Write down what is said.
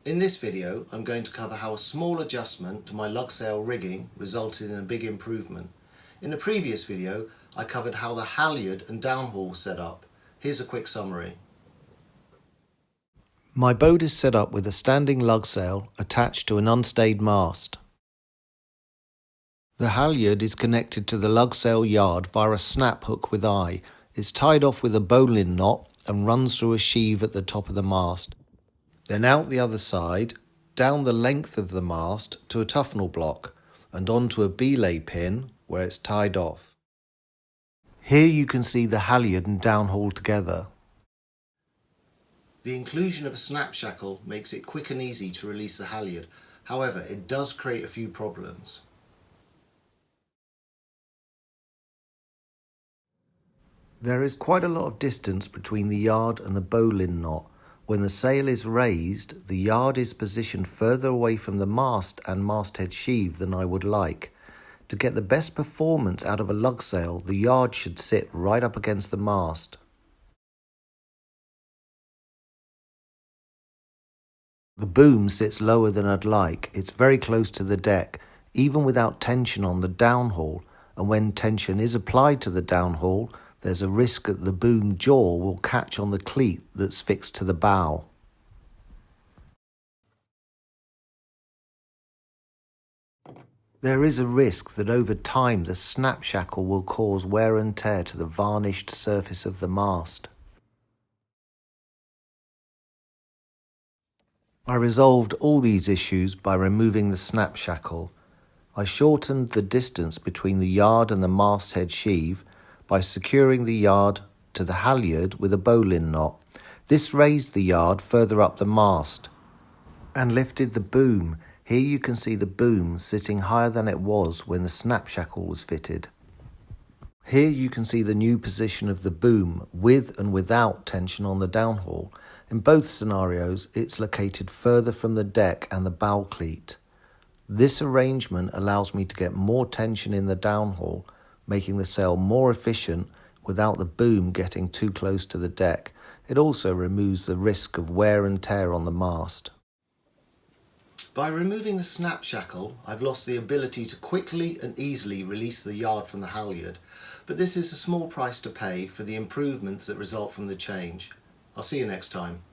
In this video, I'm going to cover how a small adjustment to my lugsail rigging resulted in a big improvement. In the previous video, I covered how the halyard and downhaul was set up. Here's a quick summary. My boat is set up with a standing lugsail attached to an unstayed mast. The halyard is connected to the lugsail yard via a snap hook with eye. It's tied off with a bowline knot and runs through a sheave at the top of the mast. Then out the other side, down the length of the mast to a tufnel block and onto a belay pin where it's tied off. Here you can see the halyard and downhaul together. The inclusion of a snap shackle makes it quick and easy to release the halyard. However, it does create a few problems. There is quite a lot of distance between the yard and the bowline knot. When the sail is raised, the yard is positioned further away from the mast and masthead sheave than I would like. To get the best performance out of a lugsail, the yard should sit right up against the mast. The boom sits lower than I'd like. It's very close to the deck, even without tension on the downhaul, and when tension is applied to the downhaul, there's a risk that the boom jaw will catch on the cleat that's fixed to the bow. There is a risk that over time the snap shackle will cause wear and tear to the varnished surface of the mast. I resolved all these issues by removing the snap shackle. I shortened the distance between the yard and the masthead sheave by securing the yard to the halyard with a bowline knot. This raised the yard further up the mast and lifted the boom. Here you can see the boom sitting higher than it was when the snap shackle was fitted. Here you can see the new position of the boom with and without tension on the downhaul. In both scenarios, it's located further from the deck and the bow cleat. This arrangement allows me to get more tension in the downhaul, making the sail more efficient without the boom getting too close to the deck. It also removes the risk of wear and tear on the mast. By removing the snap shackle, I've lost the ability to quickly and easily release the yard from the halyard, but this is a small price to pay for the improvements that result from the change. I'll see you next time.